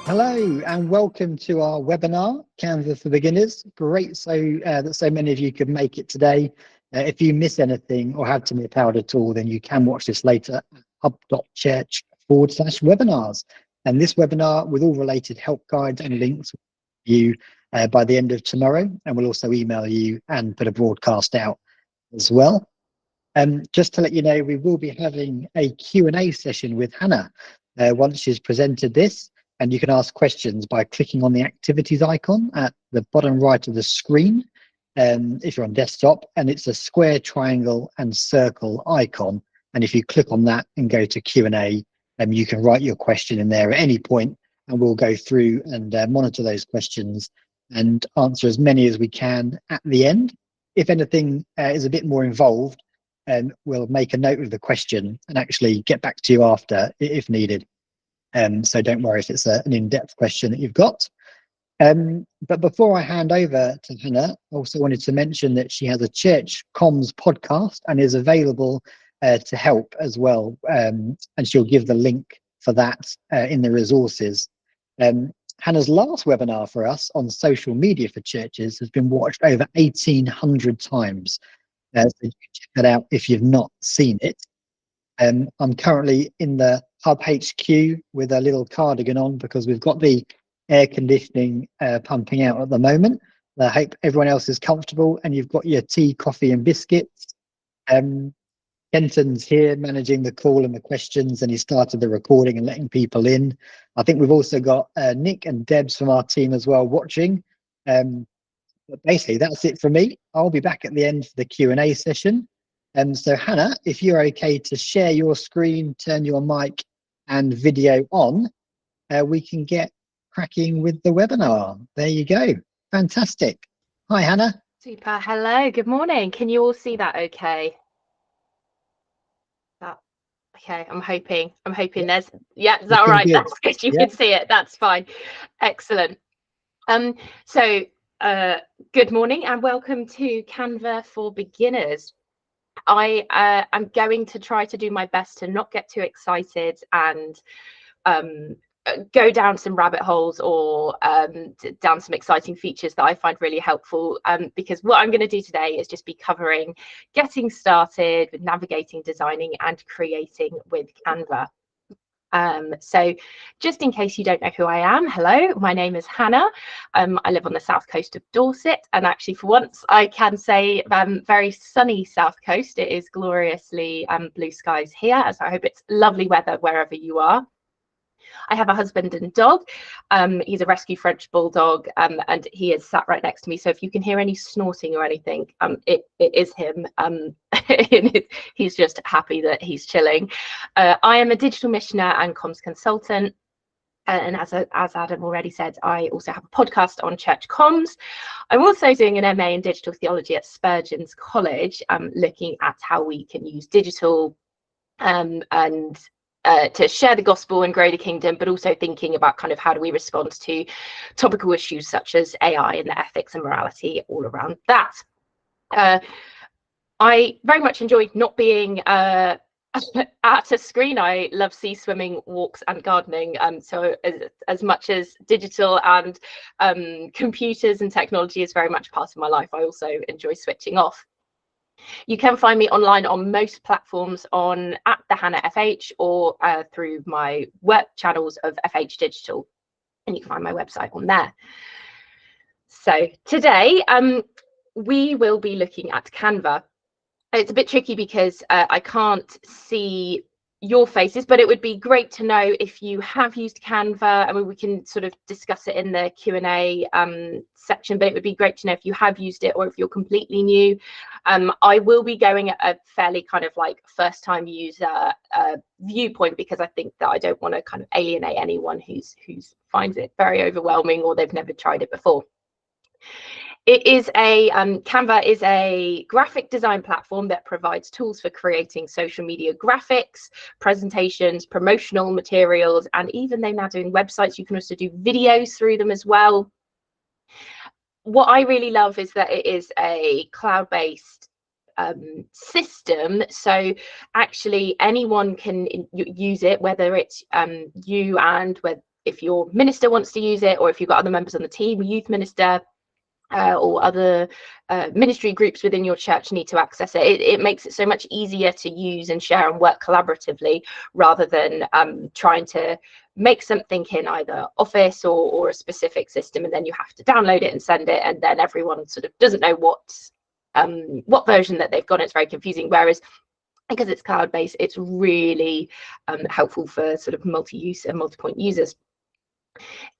Hello and welcome to our webinar, Canva for Beginners. Great that so many of you could make it today. If you miss anything or have to miss out at all, then you can watch this later at Hubb.church/webinars. And this webinar with all related help guides and links will you by the end of tomorrow, and we'll also email you and put a broadcast out as well. Just to let you know, we will be having a Q&A session with Hannah once she's presented this. And you can ask questions by clicking on the activities icon at the bottom right of the screen if you're on desktop, and it's a square, triangle and circle icon. And if you click on that and go to Q&A, you can write your question in there at any point, and we'll go through and monitor those questions and answer as many as we can at the end. If anything is a bit more involved, we'll make a note of the question and actually get back to you after if needed. So don't worry if it's an in-depth question that you've got. But before I hand over to Hannah, I also wanted to mention that she has a church comms podcast and is available to help as well. And she'll give the link for that in the resources. Hannah's last webinar for us on social media for churches has been watched over 1,800 times. So you can check that out if you've not seen it. I'm currently in the Hubb HQ with a little cardigan on because we've got the air conditioning pumping out at the moment. I hope everyone else is comfortable and you've got your tea, coffee and biscuits. Kenton's here managing the call and the questions, and he started the recording and letting people in. I think we've also got Nick and Debs from our team as well watching. But basically that's it from me. I'll be back at the end for the Q&A session. So Hannah, if you're okay to share your screen, turn your mic and video on, we can get cracking with the webinar. There you go. Fantastic. Hi, Hannah. Super. Hello. Good morning. Can you all see that okay? Okay, I'm hoping there's, is that all right? Good. That's good. You can see it. That's fine. Excellent. So good morning and welcome to Canva for Beginners. I am going to try to do my best to not get too excited and go down some rabbit holes or down some exciting features that I find really helpful, because what I'm going to do today is just be covering getting started with navigating, designing and creating with Canva. So just in case you don't know who I am, hello, my name is Hannah. I live on the south coast of Dorset, and actually for once I can say very sunny south coast. It is gloriously blue skies here, as I hope it's lovely weather wherever you are. I have a husband and dog. He's a rescue French bulldog, and he is sat right next to me. So if you can hear any snorting or anything, it is him. He's just happy that he's chilling. I am a digital missioner and comms consultant. And as Adam already said, I also have a podcast on church comms. I'm also doing an MA in digital theology at Spurgeon's College, looking at how we can use digital and to share the gospel and grow the kingdom, but also thinking about kind of how do we respond to topical issues such as AI and the ethics and morality all around that. I very much enjoy not being at a screen. I love sea swimming, walks and gardening. So as much as digital and computers and technology is very much part of my life, I also enjoy switching off. You can find me online on most platforms at the Hannah FH or through my work channels of FH Digital, and you can find my website on there. So today we will be looking at Canva. It's a bit tricky because I can't see your faces, but it would be great to know if you have used Canva. I mean, we can sort of discuss it in the Q&A section, but it would be great to know if you have used it or if you're completely new. I will be going at a fairly kind of like first time user viewpoint, because I think that I don't want to kind of alienate anyone who's finds it very overwhelming or they've never tried it before. It is Canva is a graphic design platform that provides tools for creating social media graphics, presentations, promotional materials, and even they're now doing websites. You can also do videos through them as well. What I really love is that it is a cloud-based system, so actually anyone can use it, whether it's you and if your minister wants to use it, or if you've got other members on the team, youth minister, or other ministry groups within your church need to access it. It makes it so much easier to use and share and work collaboratively, rather than trying to make something in either Office or a specific system, and then you have to download it and send it, and then everyone sort of doesn't know what version that they've got. It's very confusing. Whereas because it's cloud-based, it's really helpful for sort of multi-use and multi-point users.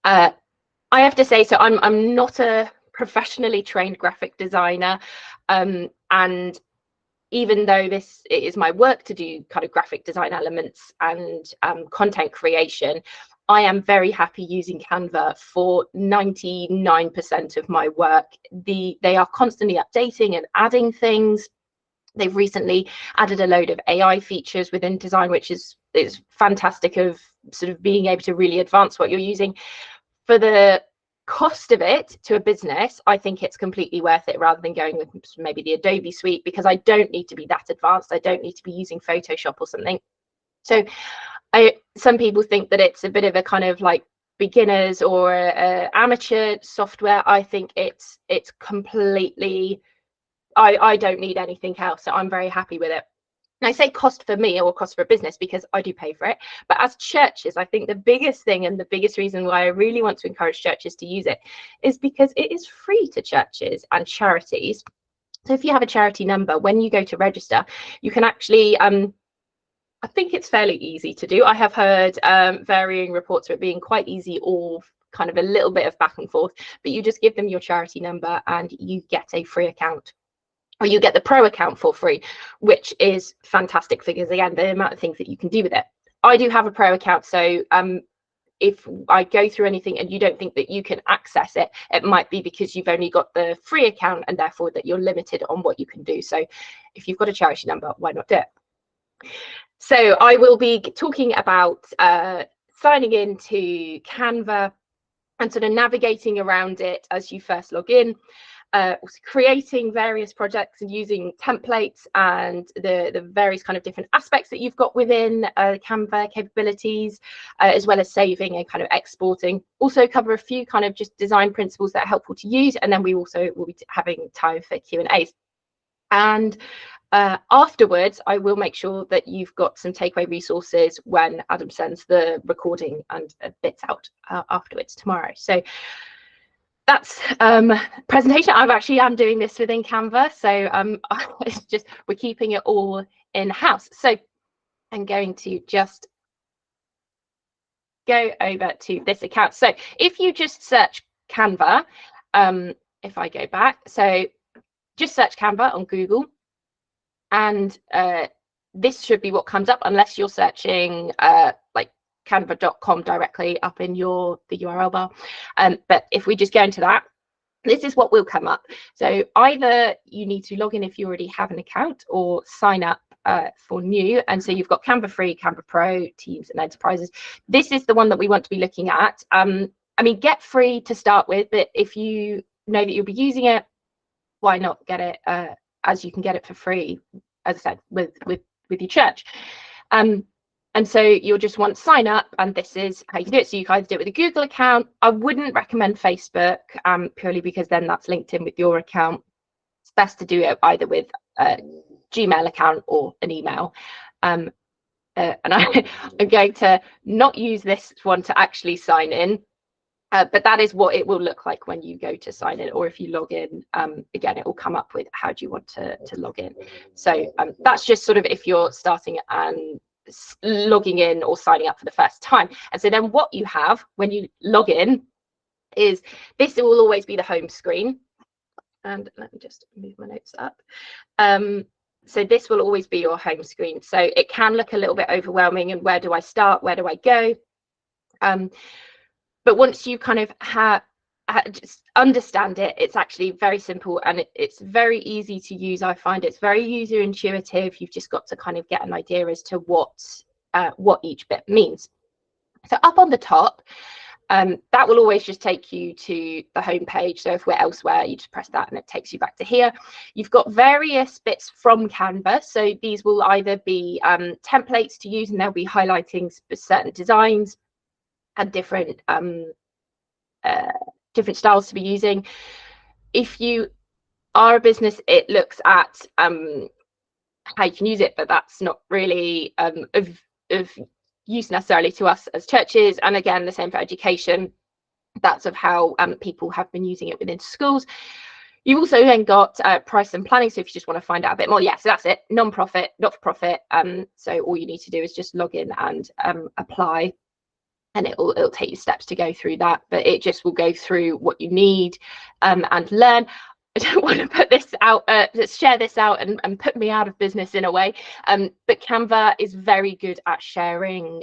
I have to say, so I'm not a professionally trained graphic designer, and even though it is my work to do kind of graphic design elements and content creation, I am very happy using Canva for 99% of my work. They are constantly updating and adding things. They've recently added a load of AI features within design, which is fantastic, of sort of being able to really advance what you're using. For the cost of it to a business, I think it's completely worth it, rather than going with maybe the Adobe suite, because I don't need to be that advanced. I don't need to be using Photoshop or something. So some people think that it's a bit of a kind of like beginners or amateur software. I think it's completely, I don't need anything else, so I'm very happy with it. And I say cost for me or cost for a business because I do pay for it. But as churches, I think the biggest thing and the biggest reason why I really want to encourage churches to use it is because it is free to churches and charities. So if you have a charity number, when you go to register, you can actually, I think it's fairly easy to do. I have heard varying reports of it being quite easy, or kind of a little bit of back and forth, but you just give them your charity number and you get a free account. Or you get the pro account for free, which is fantastic, because again, the amount of things that you can do with it. I do have a pro account, so if I go through anything and you don't think that you can access it, it might be because you've only got the free account, and therefore that you're limited on what you can do. So if you've got a charity number, why not do it? So I will be talking about signing into Canva and sort of navigating around it as you first log in. Creating various projects and using templates and the various kind of different aspects that you've got within Canva capabilities, as well as saving and kind of exporting. Also cover a few kind of just design principles that are helpful to use, and then we also will be having time for Q&As. And afterwards, I will make sure that you've got some takeaway resources when Adam sends the recording and bits out afterwards tomorrow. So that's presentation. I'm doing this within Canva, so it's just, we're keeping it all in house. So I'm going to just go over to this account. So if you just search Canva, if I go back, so just search Canva on Google, and this should be what comes up, unless you're searching like canva.com directly up in the URL bar. But if we just go into that, this is what will come up. So either you need to log in if you already have an account, or sign up for new. And so you've got Canva Free, Canva Pro, Teams and Enterprises. This is the one that we want to be looking at. I mean, get free to start with, but if you know that you'll be using it, why not get it as you can get it for free, as I said, with your church. And so you'll just want to sign up, and this is how you do it. So you can either do it with a Google account. I wouldn't recommend Facebook, purely because then that's linked in with your account. It's best to do it either with a Gmail account or an email. And I'm going to not use this one to actually sign in, but that is what it will look like when you go to sign in, or if you log in, again, it will come up with how do you want to log in. So that's just sort of if you're starting and logging in or signing up for the first time. And so then what you have when you log in is this will always be the home screen. And let me just move my notes up. So this will always be your home screen. So it can look a little bit overwhelming, and where do I start? Where do I go? But once you kind of just understand it, it's actually very simple, and it's very easy to use. I find it's very user intuitive. You've just got to kind of get an idea as to what each bit means. So up on the top, that will always just take you to the home page. So if we're elsewhere, you just press that and it takes you back to here. You've got various bits from Canva. So these will either be templates to use, and they'll be highlighting certain designs. and different different styles to be using. If you are a business, it looks at how you can use it, but that's not really of use necessarily to us as churches. And again, the same for education. That's of how people have been using it within schools. You've also then got price and planning. So if you just want to find out a bit more, so that's it. Non-profit, not-for-profit. So all you need to do is just log in and apply, and it'll take you steps to go through that. But it just will go through what you need and learn. I don't want to put this out, share this out and put me out of business in a way. But Canva is very good at sharing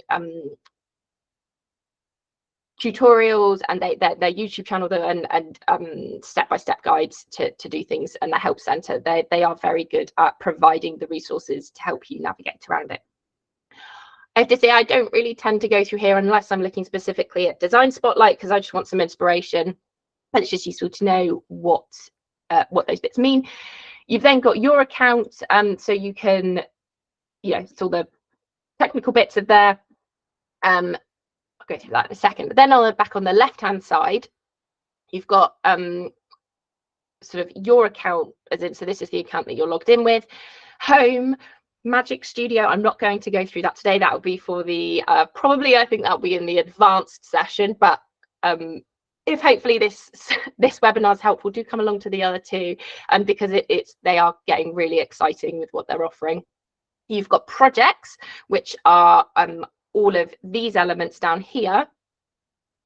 tutorials and their YouTube channel and step-by-step guides to do things, and the help center. They are very good at providing the resources to help you navigate around it. I have to say, I don't really tend to go through here unless I'm looking specifically at Design Spotlight, because I just want some inspiration, but it's just useful to know what those bits mean. You've then got your account, so you can, it's all the technical bits of there. I'll go through that in a second. But then back on the left-hand side, you've got sort of your account, as in, so this is the account that you're logged in with. Home, Magic Studio. I'm not going to go through that today. That will be for the probably, I think that'll be in the advanced session. But if hopefully this webinar is helpful, do come along to the other two, because they are getting really exciting with what they're offering. You've got projects, which are all of these elements down here.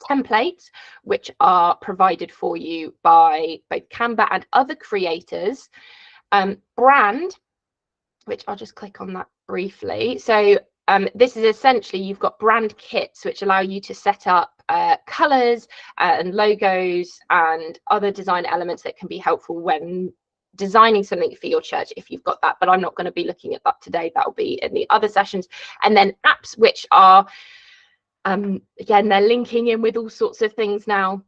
Templates, which are provided for you by both Canva and other creators. Brand, which I'll just click on that briefly. So this is essentially, you've got brand kits, which allow you to set up colors and logos and other design elements that can be helpful when designing something for your church, if you've got that. But I'm not going to be looking at that today. That will be in the other sessions. And then apps, which are again, they're linking in with all sorts of things now,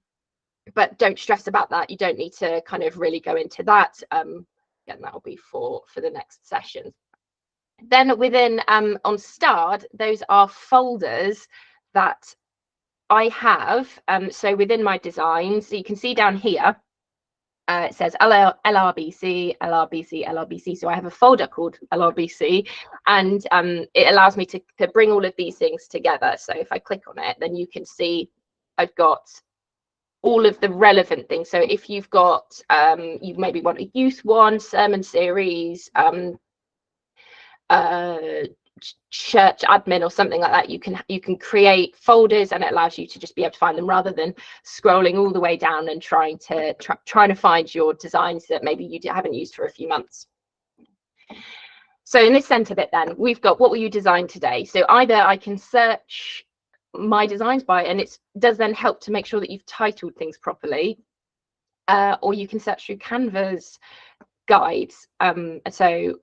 but don't stress about that. You don't need to kind of really go into that. Again, that'll be for the next session. Then within on Starred, those are folders that I have. So within my designs, so you can see down here, it says LRBC, LRBC, LRBC. So I have a folder called LRBC, and it allows me to bring all of these things together. So if I click on it, then you can see I've got all of the relevant things. So if you've got, you maybe want a youth one, sermon series, church admin or something like that, you can create folders, and it allows you to just be able to find them rather than scrolling all the way down and trying to find your designs that maybe you haven't used for a few months. So in this center bit, then we've got what will you design today. So either I can search my designs by, and it does then help to make sure that you've titled things properly, or you can search through Canva's guides. So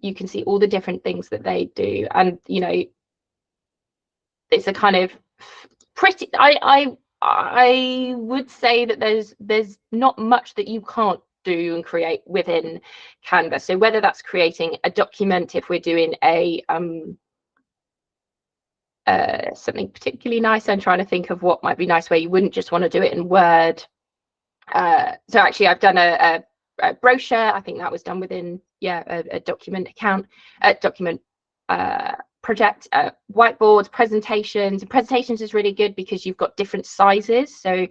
you can see all the different things that they do, and it's a kind of pretty, I would say that there's not much that you can't do and create within Canva. So whether that's creating a document, if we're doing a something particularly nice, I'm trying to think of what might be nice where you wouldn't just want to do it in Word. So actually I've done a brochure. I think that was done within a document account, document project. Whiteboards, presentations is really good because you've got different sizes. So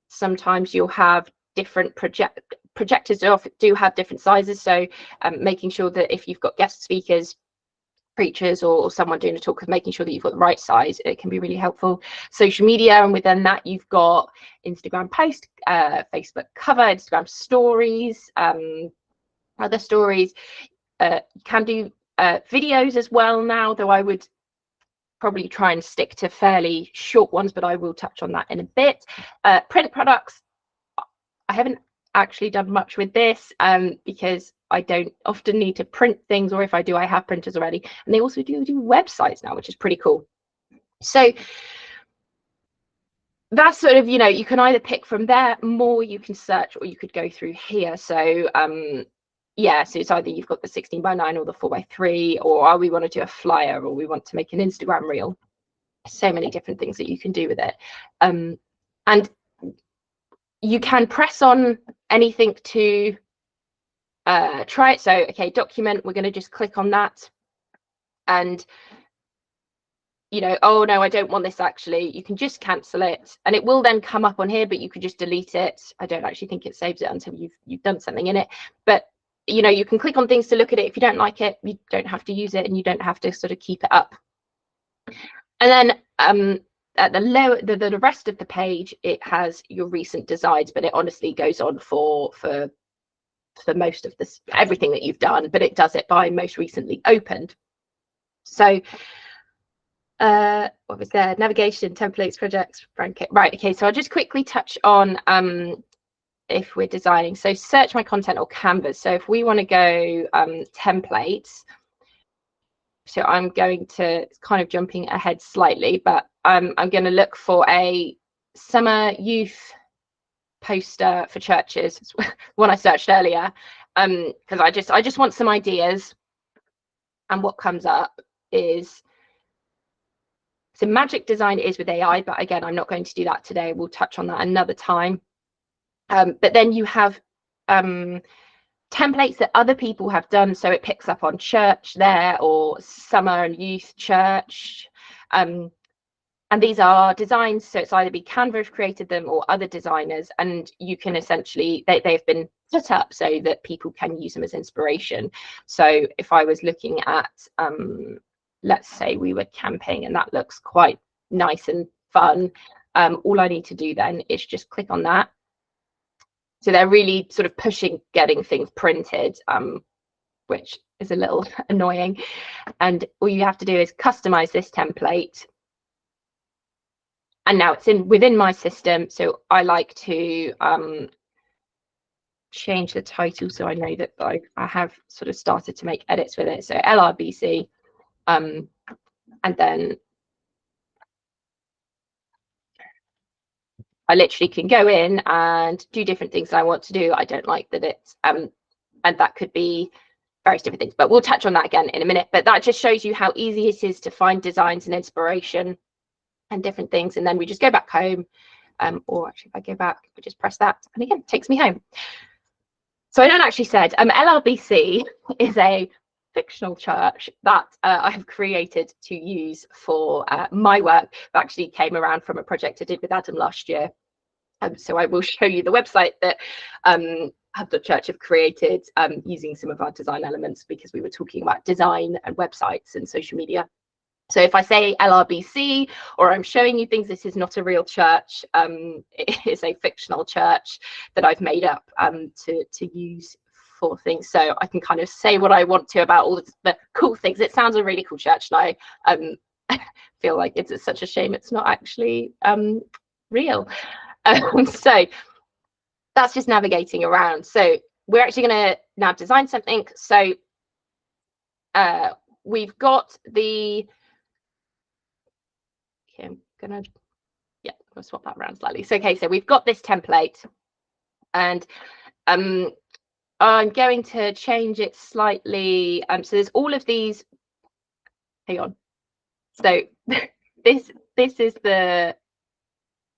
sometimes you'll have different projectors do have different sizes. So making sure that if you've got guest speakers, preachers, or someone doing a talk, of making sure that you've got the right size, it can be really helpful. Social media, and within that you've got Instagram post, Facebook cover, Instagram stories, other stories. You can do videos as well now, though I would probably try and stick to fairly short ones, but I will touch on that in a bit. Print products, I haven't actually done much with this because I don't often need to print things, or if I do, I have printers already. And they also do websites now, which is pretty cool. So that's sort of, you can either pick from there more, you can search, or you could go through here. So so it's either you've got the 16:9 or the 4:3, or we want to do a flyer, or we want to make an Instagram reel. So many different things that you can do with it. And you can press on anything to try it. So, okay, document, we're going to just click on that. And, you know, oh no, I don't want this actually. You can just cancel it and it will then come up on here, but you could just delete it. I don't actually think it saves it until you've done something in it. But, you know, you can click on things to look at it. If you don't like it, you don't have to use it and you don't have to sort of keep it up. And then at the rest of the page, it has your recent designs, but it honestly goes on for most of this, everything that you've done, but it does it by most recently opened. So what was there? Navigation, templates, projects, bracket. Right, okay, so I'll just quickly touch on if we're designing. So search my content or Canvas. So if we want to go templates, so I'm going to, kind of jumping ahead slightly, but I'm going to look for a summer youth poster for churches. It's one I searched earlier, because I just want some ideas. And what comes up is, so magic design is with AI, but again, I'm not going to do that today. We'll touch on that another time. But then you have templates that other people have done, so it picks up on church there, or summer and youth church, and these are designs, so it's either be Canva have created them or other designers, and you can essentially, they've been set up so that people can use them as inspiration. So if I was looking at let's say we were camping and that looks quite nice and fun, all I need to do then is just click on that. So they're really sort of pushing getting things printed, which is a little annoying. And all you have to do is customize this template. And now it's within my system. So I like to change the title so I know that I have sort of started to make edits with it. So LRBC, and then I literally can go in and do different things that I want to do. I don't like that it's and that could be various different things, but we'll touch on that again in a minute. But that just shows you how easy it is to find designs and inspiration and different things. And then we just go back home, or actually if I go back, I just press that and again it takes me home. So I don't actually said LRBC is a fictional church that I have created to use for my work. It actually came around from a project I did with Adam last year. So I will show you the website that Hubb.church have created using some of our design elements, because we were talking about design and websites and social media. So if I say LRBC or I'm showing you things, this is not a real church. It is a fictional church that I've made up to use for things. So I can kind of say what I want to about all the cool things. It sounds a really cool church, and I feel like it's such a shame it's not actually real. So that's just navigating around. So we're actually going to now design something. So we've got the, okay, I'm gonna swap that around slightly. So okay, so we've got this template, and I'm going to change it slightly. So there's all of these. Hang on. So this is the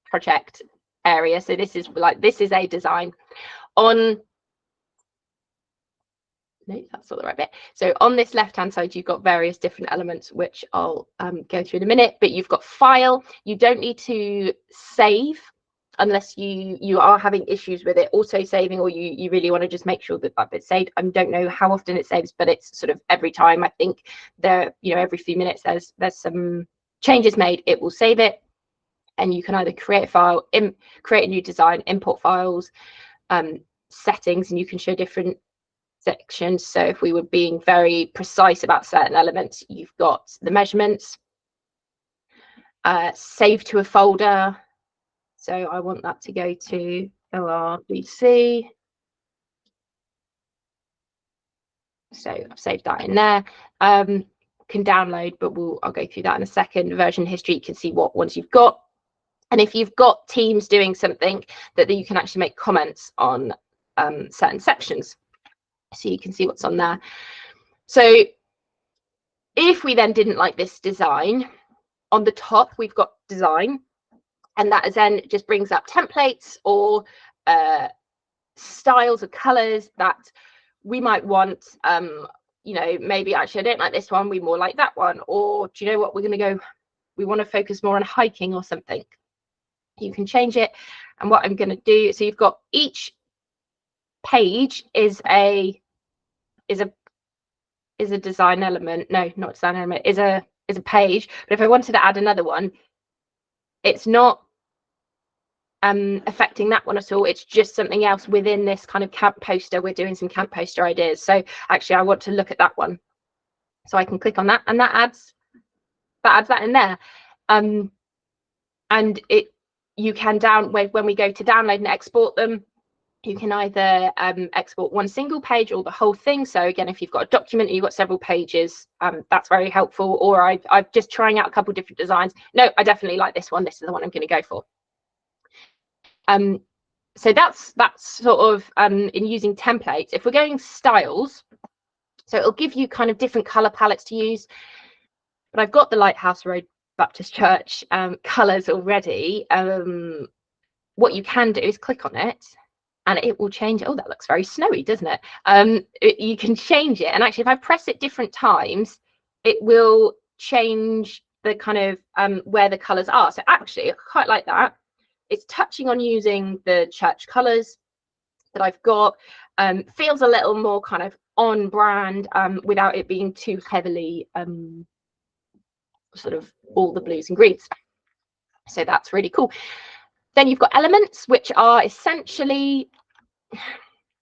project area. So this is a design on. No, that's not the right bit. So on this left hand side, you've got various different elements, which I'll go through in a minute. But you've got file. You don't need to save unless you are having issues with it auto saving, or you really want to just make sure that it's saved. I don't know how often it saves, but it's sort of every time. I think every few minutes there's some changes made, it will save it. And you can either create a file, create a new design, import files, settings, and you can show different sections. So if we were being very precise about certain elements, you've got the measurements, save to a folder. So I want that to go to LRBC. So I've saved that in there. Can download, but I'll go through that in a second. Version history, you can see what ones you've got. And if you've got teams doing something, that you can actually make comments on certain sections. So you can see what's on there. So if we then didn't like this design, on the top, we've got design, and that is then just brings up templates or styles of colors that we might want. You know, maybe actually I don't like this one, we more like that one, or do you know what, we're going to go, we want to focus more on hiking or something. You can change it. And what I'm going to do, so you've got each page is a design element. No, not design element, is a page. But if I wanted to add another one, it's not affecting that one at all. It's just something else within this kind of camp poster. We're doing some camp poster ideas, so actually I want to look at that one, so I can click on that, and that adds that in there. And you can when we go to download and export them, you can either export one single page or the whole thing. So again, if you've got a document and you've got several pages, that's very helpful. Or I'm just trying out a couple different designs. No, I definitely like this one. This is the one I'm going to go for. So that's sort of in using templates. If we're going styles, so it'll give you kind of different color palettes to use. But I've got the Lighthouse Road Baptist Church colors already. What you can do is click on it, and it will change. Oh, that looks very snowy, doesn't it? You can change it, and actually, if I press it different times, it will change the kind of where the colors are. So actually, I quite like that. It's touching on using the church colors that I've got. Feels a little more kind of on brand without it being too heavily sort of all the blues and greens. So that's really cool. Then you've got elements, which are essentially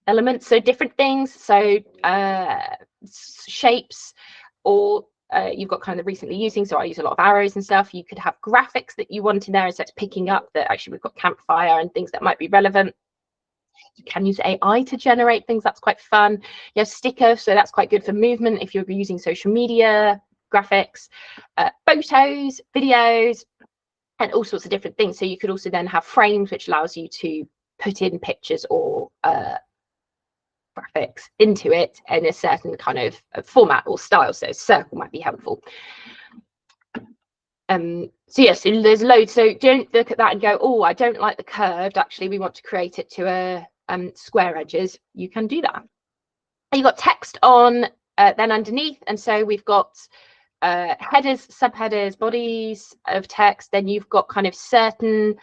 elements, so different things, so shapes, or you've got kind of recently using, so I use a lot of arrows and stuff. You could have graphics that you want in there, so it's picking up that actually we've got campfire and things that might be relevant. You can use AI to generate things, that's quite fun. You have stickers, so that's quite good for movement if you're using social media, graphics, photos, videos, and all sorts of different things. So you could also then have frames, which allows you to put in pictures or graphics into it in a certain kind of format or style. So circle might be helpful. So yes, so there's loads. So don't look at that and go, oh, I don't like the curved. Actually, we want to create it to a square edges. You can do that. And you've got text on then underneath, and so we've got headers, subheaders, bodies of text. Then you've got kind of certain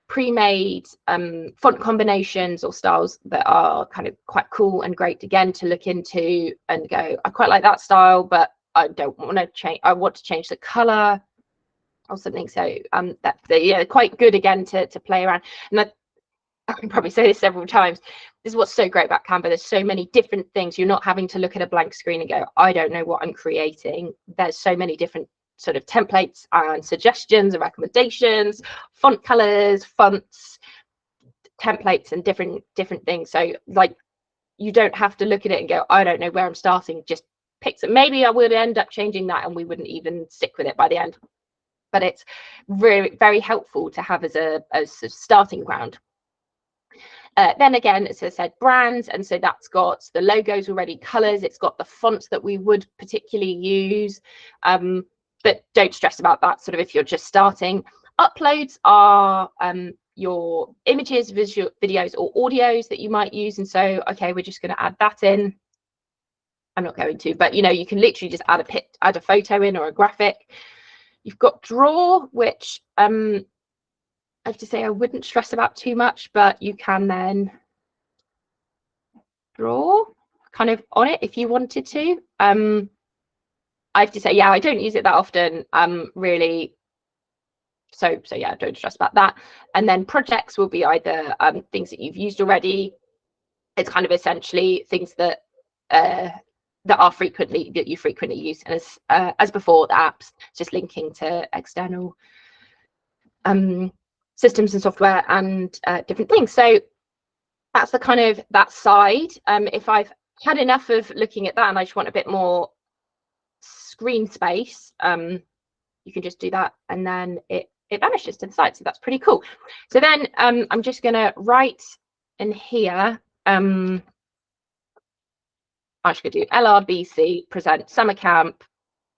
pre-made font combinations or styles that are kind of quite cool and great, again, to look into and go, I quite like that style, but I don't want to change, I want to change the color or something. So yeah, quite good again to play around. And I can probably say this several times, this is what's so great about Canva. There's so many different things. You're not having to look at a blank screen and go, I don't know what I'm creating. There's so many different sort of templates and suggestions and recommendations, font colors, fonts, templates, and different things. So like, you don't have to look at it and go, I don't know where I'm starting. Just pick it. Maybe I would end up changing that and we wouldn't even stick with it by the end. But it's very, very helpful to have as a starting ground. Then again, as I said, brands, and so that's got the logos already, colors, it's got the fonts that we would particularly use, but don't stress about that sort of if you're just starting. Uploads are your images, videos or audios that you might use, and so okay, we're just going to add that in. I'm not going to, but you know, you can literally just add a photo in or a graphic. You've got draw, which I have to say I wouldn't stress about too much, but you can then draw kind of on it if you wanted to. I have to say, yeah, I don't use it that often, really. So yeah, don't stress about that. And then projects will be either things that you've used already. It's kind of essentially things that you frequently use. And as before, the apps, just linking to external systems and software and different things. So that's the kind of that side. If I've had enough of looking at that and I just want a bit more screen space, you can just do that, and then it vanishes to the side. So that's pretty cool. So then I'm just going to write in here. I should do LRBC present summer camp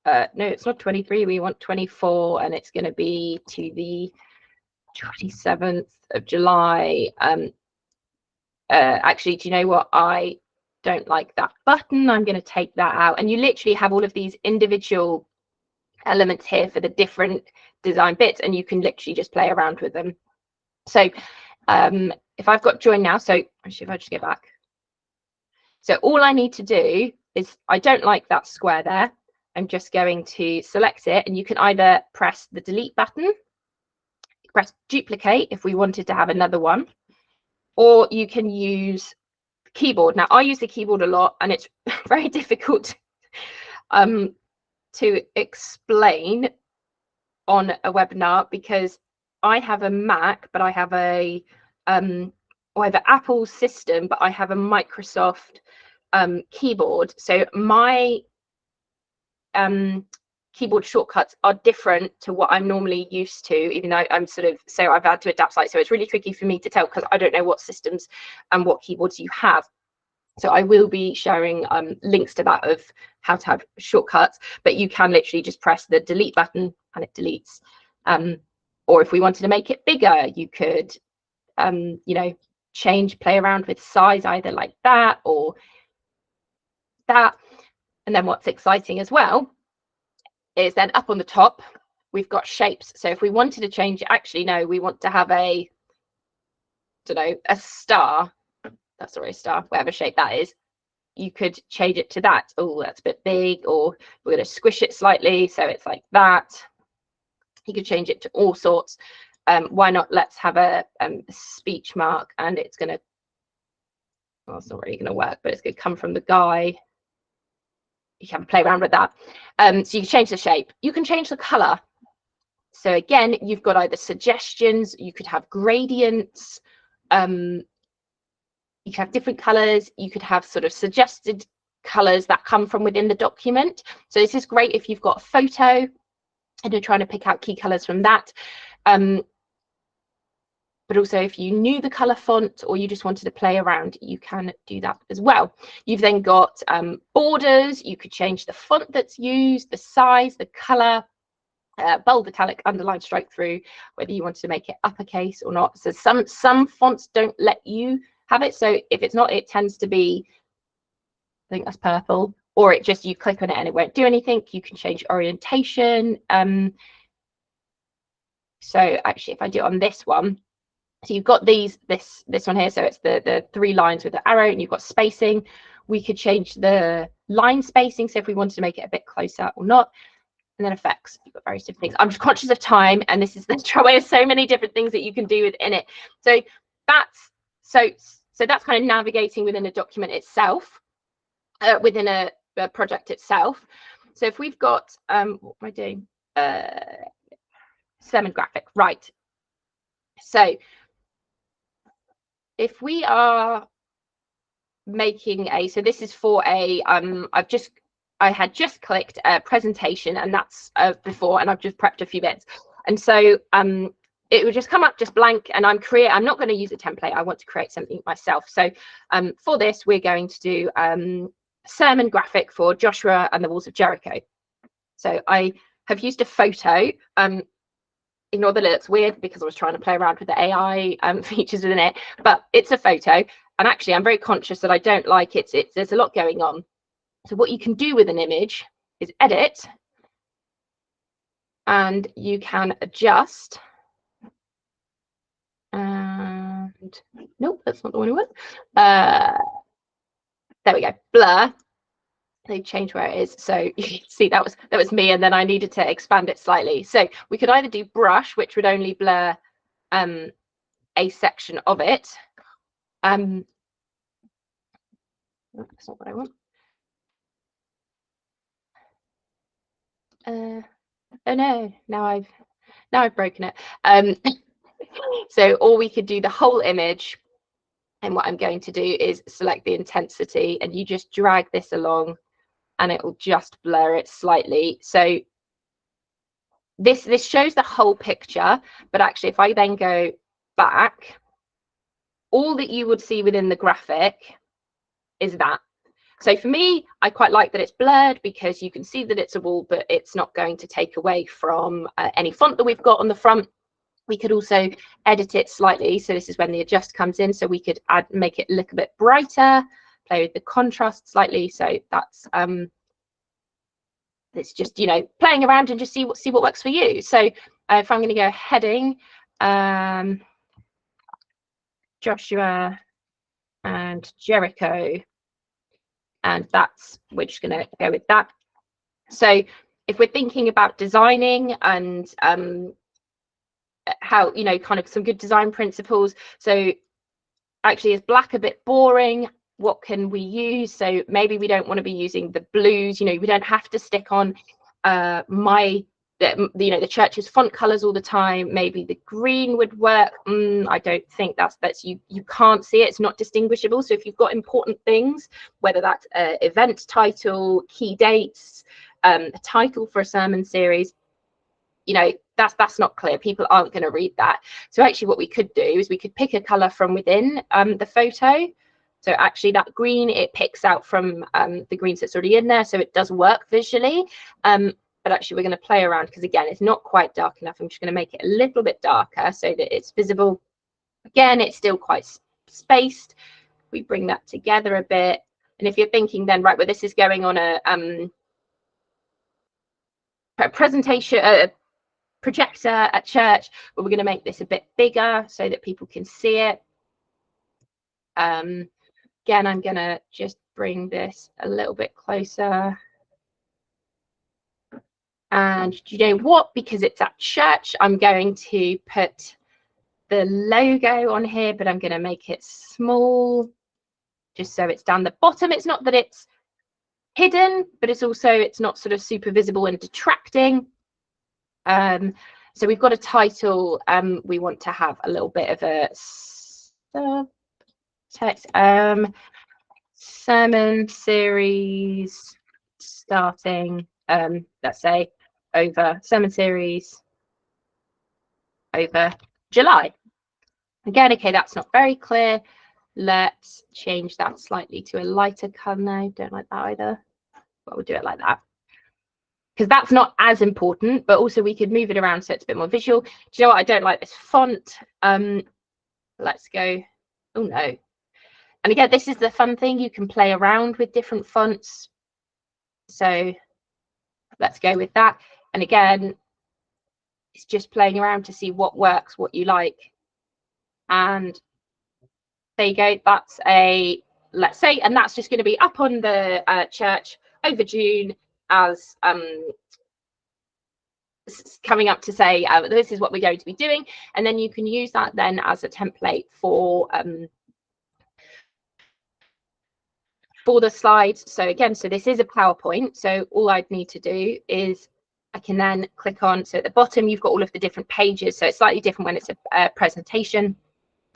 no, it's not 23, we want 24, and it's going to be to the 27th of July. Actually, do you know what? I don't like that button. I'm going to take that out. And you literally have all of these individual elements here for the different design bits, and you can literally just play around with them. So if I've got join now, so actually if I just get back, so all I need to do is, I don't like that square there, I'm just going to select it, and you can either press the delete button, press duplicate if we wanted to have another one, or you can use the keyboard. Now I use the keyboard a lot, and it's very difficult to explain on a webinar, because I have a Mac, but I have a I have an Apple system, but I have a Microsoft keyboard. So my keyboard shortcuts are different to what I'm normally used to, even though I'm so I've had to adapt slightly. So it's really tricky for me to tell, because I don't know what systems and what keyboards you have. So I will be sharing links to that, of how to have shortcuts, but you can literally just press the delete button and it deletes. Or if we wanted to make it bigger, you could, play around with size, either like that or that. And then what's exciting as well is then up on the top, we've got shapes. So if we wanted to change it, actually, no, we want to have a star. That's already a star, whatever shape that is. You could change it to that. Oh, that's a bit big. Or we're going to squish it slightly, so it's like that. You could change it to all sorts. Why not? Let's have a speech mark, and it's going to, well, it's not really going to work, but it's going to come from the guy. You can play around with that. So you can change the shape. You can change the color. So again, you've got either suggestions, you could have gradients, you could have different colors, you could have sort of suggested colors that come from within the document. So this is great if you've got a photo and you're trying to pick out key colors from that. But also if you knew the color font, or you just wanted to play around, you can do that as well. You've then got borders. You could change the font that's used, the size, the color, bold, italic, underline, strike through, whether you want to make it uppercase or not. So some fonts don't let you have it. So if it's not, it tends to be, I think that's purple, or it just, you click on it and it won't do anything. You can change orientation. So actually, if I do it on this one, so you've got this one here. So it's the 3 lines with the arrow, and you've got spacing. We could change the line spacing, so if we wanted to make it a bit closer or not. And then effects, you've got various different things. I'm just conscious of time, and this is the trouble. There's so many different things that you can do within it. So that's that's kind of navigating within a document itself, within a project itself. So if we've got what am I doing? Sermon graphic, right? So if we are making so this is for a I had just clicked a presentation, and that's before, and I've just prepped a few bits, and so it would just come up just blank, and I'm not going to use a template. I want to create something myself. So for this, we're going to do sermon graphic for Joshua and the walls of Jericho. So I have used a photo. Ignore that it looks weird, because I was trying to play around with the AI features within it, but it's a photo, and actually I'm very conscious that I don't like it. There's a lot going on. So what you can do with an image is edit, and you can adjust. And nope, that's not the one we want. There we go. Blur. They changed where it is, so you can see that was me, and then I needed to expand it slightly. So we could either do brush, which would only blur a section of it. That's not what I want. Oh no, now I've broken it. So, or we could do the whole image, and what I'm going to do is select the intensity, and you just drag this along, and it will just blur it slightly. So this shows the whole picture, but actually if I then go back, all that you would see within the graphic is that. So for me, I quite like that it's blurred because you can see that it's a wall, but it's not going to take away from any font that we've got on the front. We could also edit it slightly. So this is when the adjust comes in. So we could make it look a bit brighter, play with the contrast slightly. So that's it's just, you know, playing around and just see what works for you. So if I'm going to go heading, Joshua and Jericho, and we're just going to go with that. So if we're thinking about designing and how, you know, kind of some good design principles. So actually, is black a bit boring? What can we use? So maybe we don't want to be using the blues. You know, we don't have to stick on the church's font colors all the time. Maybe the green would work. I don't think that's you can't see it. It's not distinguishable. So if you've got important things, whether that's event title, key dates, a title for a sermon series, you know, that's not clear. People aren't going to read that. So actually what we could do is we could pick a color from within the photo. So actually that green, it picks out from the greens that's already in there. So it does work visually. But actually we're going to play around because, again, it's not quite dark enough. I'm just going to make it a little bit darker so that it's visible. Again, it's still quite spaced. We bring that together a bit. And if you're thinking then, right, well, this is going on a presentation, projector at church, but we're going to make this a bit bigger so that people can see it. Again, I'm going to just bring this a little bit closer. And you know what? Because it's at church, I'm going to put the logo on here, but I'm going to make it small, just so it's down the bottom. It's not that it's hidden, but it's not sort of super visible and detracting. So we've got a title. We want to have a little bit of a subtext. Sermon series starting, let's say, over sermon series over July. Again, okay, that's not very clear. Let's change that slightly to a lighter color. No, don't like that either, but we'll do it like that because that's not as important, but also we could move it around so it's a bit more visual. Do you know what? I don't like this font. Let's go. Oh no. And again, this is the fun thing. You can play around with different fonts. So let's go with that. And again, it's just playing around to see what works, what you like. And there you go. That's let's say, and that's just going to be up on the church over June as coming up to say, this is what we're going to be doing. And then you can use that then as a template for the slides. So again, so this is a PowerPoint. So all I'd need to do is I can then click on, so at the bottom, you've got all of the different pages. So it's slightly different when it's a presentation.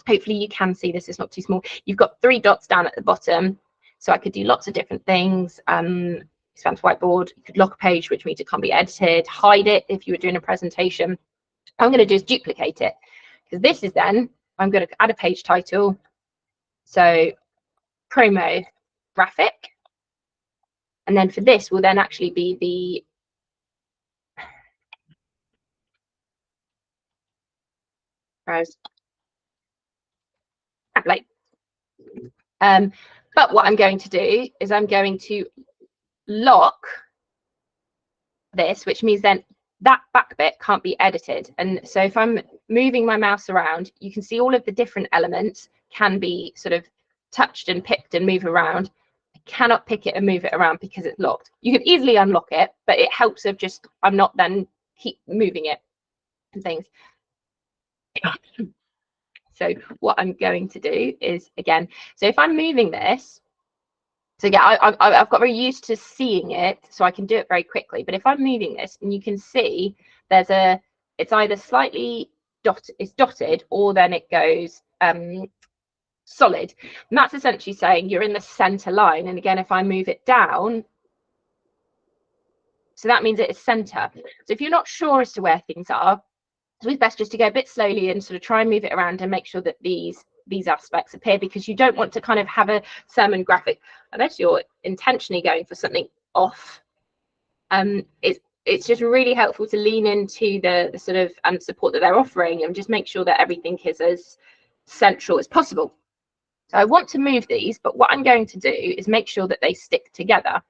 Hopefully you can see this, is not too small. You've got 3 dots down at the bottom. So I could do lots of different things. Expand to whiteboard, you could lock a page, which means it can't be edited, hide it if you were doing a presentation. What I'm going to do is duplicate it, because this is then, I'm going to add a page title. So promo graphic. And then for this will then actually be the template. But what I'm going to do is I'm going to lock this, which means then that back bit can't be edited. And so if I'm moving my mouse around, you can see all of the different elements can be sort of touched and picked and move around. I cannot pick it and move it around because it's locked. You can easily unlock it, but it helps of just, I'm not then keep moving it and things. So what I'm going to do is, again, so if I'm moving this, so yeah, I've got very used to seeing it, so I can do it very quickly. But if I'm moving this, and you can see there's it's either slightly dotted, or then it goes solid. And that's essentially saying you're in the center line. And again, if I move it down, so that means it is center. So if you're not sure as to where things are, it's always best just to go a bit slowly and sort of try and move it around and make sure that these these aspects appear, because you don't want to kind of have a sermon graphic unless you're intentionally going for something off. It's just really helpful to lean into the sort of support that they're offering, and just make sure that everything is as central as possible. So I want to move these, but what I'm going to do is make sure that they stick together,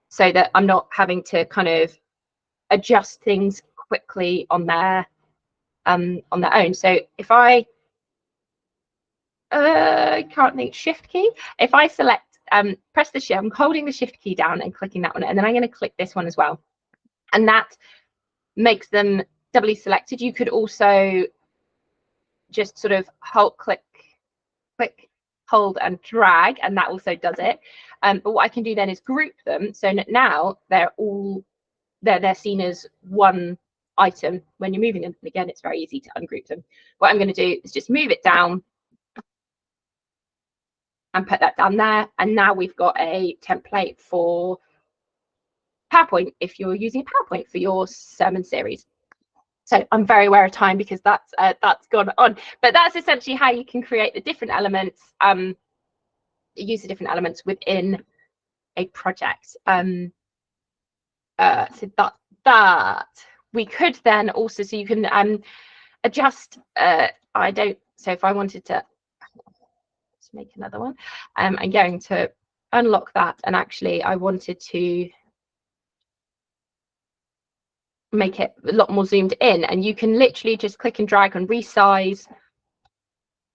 so that I'm not having to kind of adjust things quickly on their own. So if I can't think, shift key, if I select press the shift, I'm holding the shift key down and clicking that one, and then I'm going to click this one as well, and that makes them doubly selected. You could also just sort of click, hold and drag, and that also does it. But what I can do then is group them, so now they're seen as one item when you're moving them. And again, it's very easy to ungroup them. What I'm going to do is just move it down and put that down there, and now we've got a template for PowerPoint if you're using PowerPoint for your sermon series. So I'm very aware of time, because that's gone on, but that's essentially how you can create the different elements, use the different elements within a project. So that we could then also, so you can adjust. So if I wanted to, let's make another one. I'm going to unlock that, and actually I wanted to make it a lot more zoomed in, and you can literally just click and drag and resize.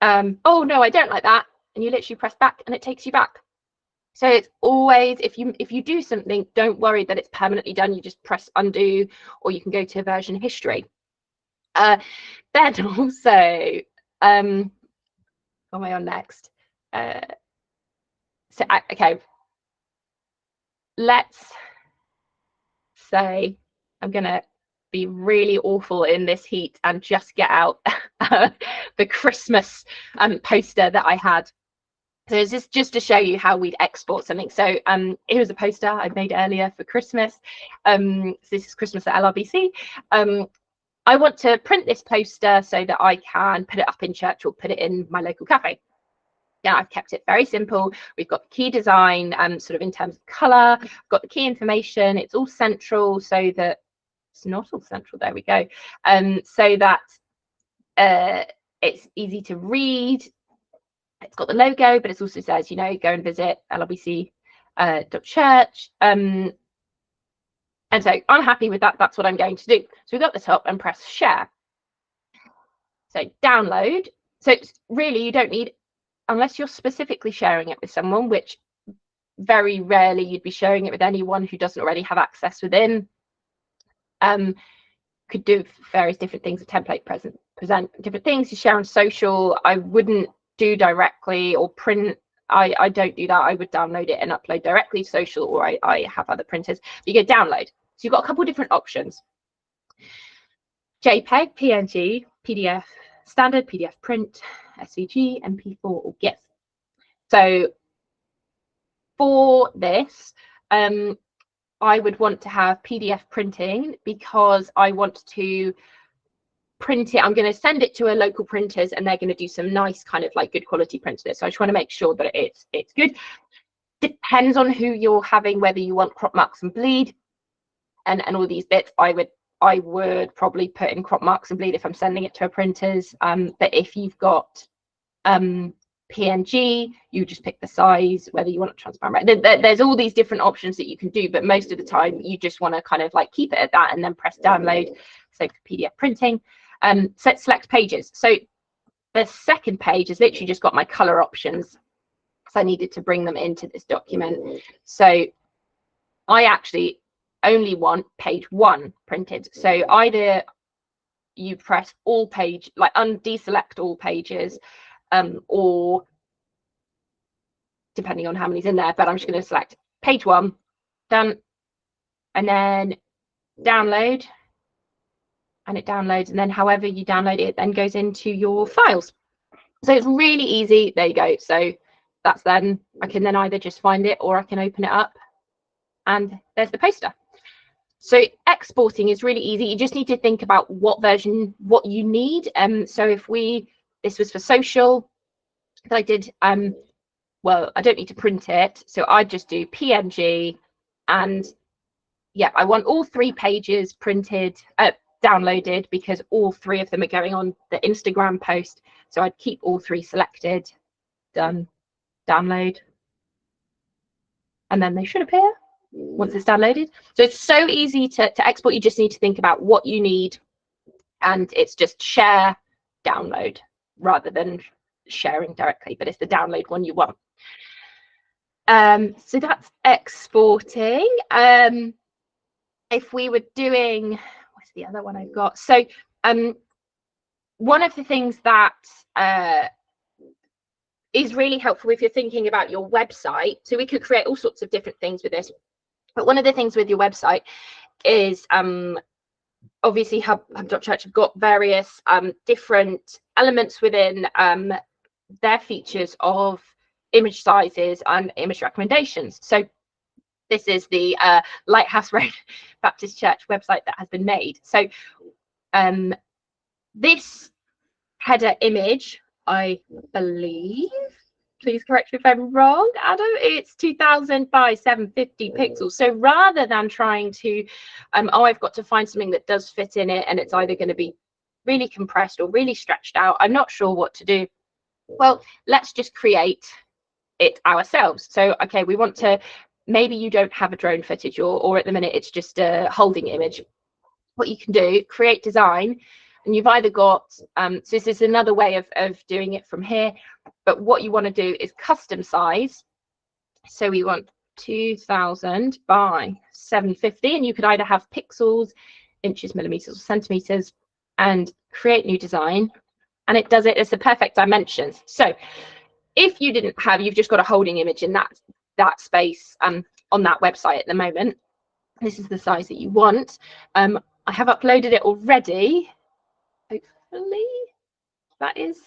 Oh no, I don't like that, and you literally press back and it takes you back. So it's always, if you do something, don't worry that it's permanently done. You just press undo, or you can go to version history. Then also, what am I on next? Okay, let's say I'm gonna be really awful in this heat and just get out the Christmas poster that I had. So it's just to show you how we'd export something. So here's a poster I made earlier for Christmas. So this is Christmas at LRBC. I want to print this poster so that I can put it up in church or put it in my local cafe. Now I've kept it very simple. We've got the key design, sort of in terms of color, got the key information. It's all central, so that it's not all central. There we go. So that it's easy to read. It's got the logo, but it also says, go and visit LRBC.church. And so I'm happy with that. That's what I'm going to do. So we've got the top and press share. So download. So it's really, you don't need, unless you're specifically sharing it with someone, which very rarely you'd be sharing it with anyone who doesn't already have access within. Could do various different things, a template, present different things. You share on social. I wouldn't do directly or print. I don't do that. I would download it and upload directly to social, or I have other printers. But you go download. So you've got a couple of different options: JPEG, PNG, PDF, standard, PDF print, SVG, MP4, or GIF. So for this, I would want to have PDF printing, because I want to print it. I'm going to send it to a local printers, and they're going to do some nice kind of like good quality print to it. So I just want to make sure that it's good. Depends on who you're having, whether you want crop marks and bleed and all these bits. I would probably put in crop marks and bleed if I'm sending it to a printers. But if you've got PNG, you just pick the size, whether you want it transparent. There's all these different options that you can do, but most of the time you just want to kind of like keep it at that and then press download. So for PDF printing, select pages. So the second page has literally just got my color options, because I needed to bring them into this document. So I actually only want page 1 printed. So either you press all page, like deselect all pages, or depending on how many's in there, but I'm just going to select page 1, done, and then download, and it downloads, and then however you download it then goes into your files. So it's really easy. There you go. So that's then, I can then either just find it, or I can open it up, and there's the poster. So exporting is really easy. You just need to think about what version, what you need. So if we this was for social that I did. Well, I don't need to print it, so I just do PNG, and yeah, I want all 3 pages printed, downloaded, because all 3 of them are going on the Instagram post. So I'd keep all 3 selected, done, download, and then they should appear once it's downloaded. So it's so easy to export. You just need to think about what you need, and it's just share, download, rather than sharing directly, but it's the download one you want. So that's exporting. If we were doing, what's the other one I've got? So one of the things that is really helpful if you're thinking about your website, so we could create all sorts of different things with this, but one of the things with your website is obviously Hubb.church have got various different elements within their features of image sizes and image recommendations. So this is the Lighthouse Road Baptist Church website that has been made. So this header image, I believe, please correct me if I'm wrong, Adam, it's 2000 by 750 pixels. So rather than trying to, oh, I've got to find something that does fit in it, and it's either going to be really compressed or really stretched out, I'm not sure what to do. Well, let's just create it ourselves. So, okay, we want to, maybe you don't have a drone footage, or at the minute it's just a holding image. What you can do, create design, and you've either got, so this is another way of doing it from here, but what you want to do is custom size. So we want 2000 by 750, and you could either have pixels, inches, millimeters, or centimeters, and create new design, and it does it as the perfect dimensions. So if you didn't have, you've just got a holding image in that space on that website at the moment, this is the size that you want. I have uploaded it already. Hopefully that is,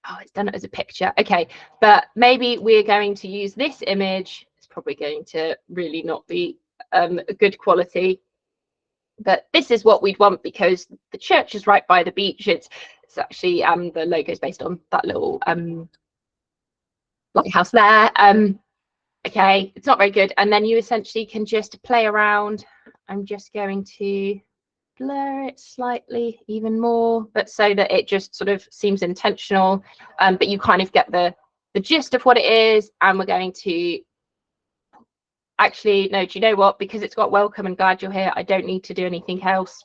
oh, it's done it as a picture. Okay, but maybe we're going to use this image. It's probably going to really not be a good quality, but this is what we'd want because the church is right by the beach. It's actually the logo is based on that little lighthouse there. Okay, it's not very good, and then you essentially can just play around. I'm just going to blur it slightly even more, but so that it just sort of seems intentional, but you kind of get the gist of what it is. And we're going to actually, no, do you know what, because it's got welcome and glad you're here, I don't need to do anything else,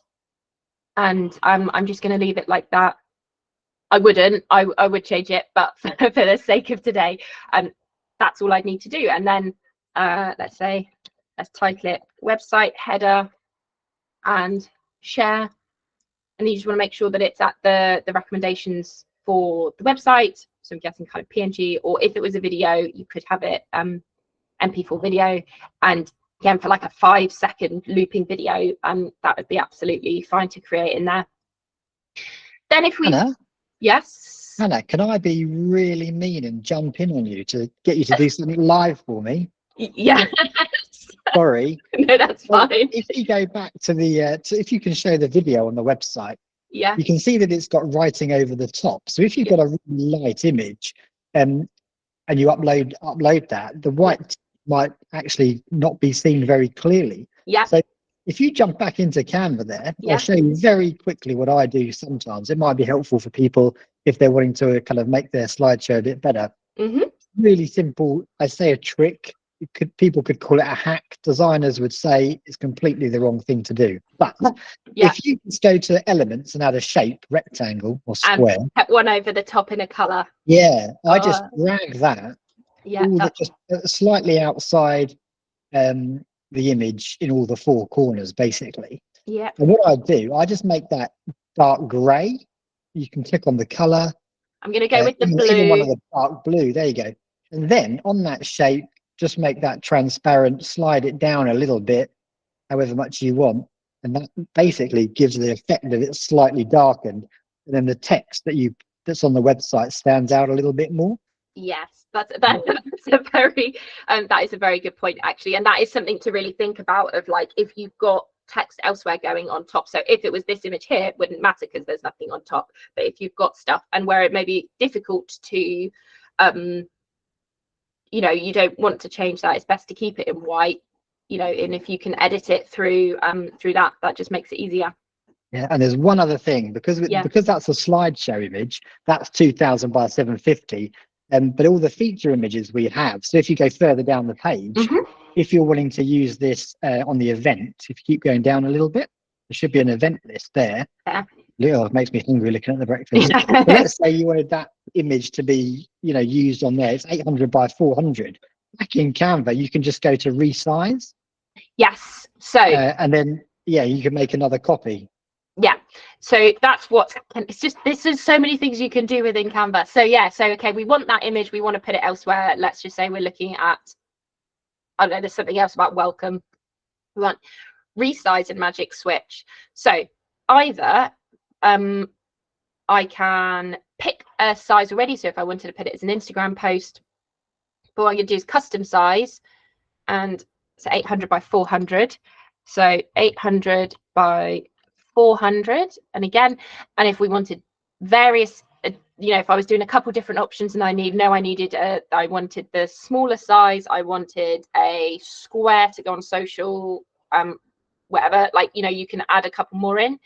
and I'm just going to leave it like that. I would change it, but for the sake of today, that's all I need to do. And then let's title it website header and share, and you just want to make sure that it's at the recommendations for the website. So I'm guessing kind of PNG, or if it was a video, you could have it MP4 video, and again for like a 5-second looping video, that would be absolutely fine to create in there. Then if we Hannah, yes, Hannah, can I be really mean and jump in on you to get you to do something live for me? Yeah. Sorry. No, that's fine. If you go back to the, if you can show the video on the website, yeah, you can see that it's got writing over the top. So if you've got a really light image, and you upload that, the white might actually not be seen very clearly. Yeah. So if you jump back into Canva there, I'll show you very quickly what I do sometimes. It might be helpful for people if they're wanting to kind of make their slideshow a bit better. Really simple. I say a trick. People could call it a hack. Designers would say it's completely the wrong thing to do. But if you just go to elements and add a shape, rectangle or square, and put one over the top in a color. Yeah, I just drag that. Yeah, just slightly outside the image in all the 4 corners, basically. Yeah. And what I do, I just make that dark grey. You can click on the color. I'm going to go with the blue. Even one of the dark blue. There you go. And then on that shape, just make that transparent, slide it down a little bit, however much you want, and that basically gives the effect of it slightly darkened, and then the text that's on the website stands out a little bit more. Yes, that's a very that is a very good point, actually, and that is something to really think about, of like, if you've got text elsewhere going on top. So if it was this image here, it wouldn't matter because there's nothing on top. But if you've got stuff and where it may be difficult to you know, you don't want to change that, it's best to keep it in white, you know, and if you can edit it through that just makes it easier. Yeah, and there's one other thing, because that's a slideshow image, that's 2000 by 750, but all the feature images we have, so if you go further down the page, if you're willing to use this on the event, if you keep going down a little bit, there should be an event list there. Yeah. It makes me hungry looking at the breakfast. But let's say you wanted that image to be, you know, used on there. It's 800 by 400. Back in Canva, you can just go to resize. Yes. So and then you can make another copy. Yeah, so that's what it's just, this is so many things you can do within Canva. So yeah, so okay, we want that image, we want to put it elsewhere. Let's just say we're looking at, I don't know, there's something else about welcome. We want resize and magic switch. So either I can pick a size already. So if I wanted to put it as an Instagram post, but what I'm going to do is custom size, and it's 800 by 400. So 800 by 400. And again, and if we wanted various, you know, if I was doing a couple different options and I wanted the smaller size, I wanted a square to go on social, whatever, like, you know, you can add a couple more in,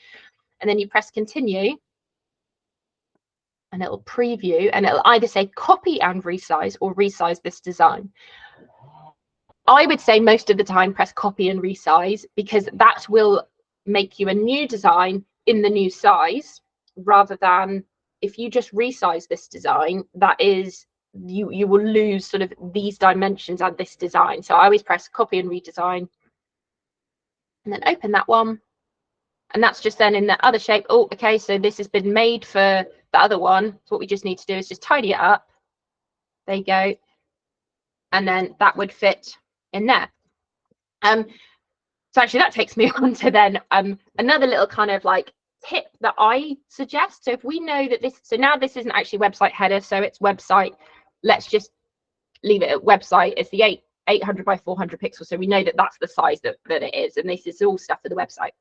and then you press continue and it'll preview, and it'll either say copy and resize or resize this design. I would say most of the time press copy and resize, because that will make you a new design in the new size, rather than if you just resize this design, that is, you will lose sort of these dimensions and this design. So I always press copy and redesign and then open that one, and that's just then in the other shape. Oh, okay, so this has been made for the other one. So what we just need to do is just tidy it up. There you go, and then that would fit in there. So actually that takes me on to then another little kind of like tip that I suggest. So if we know that this, so now this isn't actually website header, so it's website, let's just leave it at website. It's the 800 by 400 pixels, so we know that that's the size that it is, and this is all stuff for the website.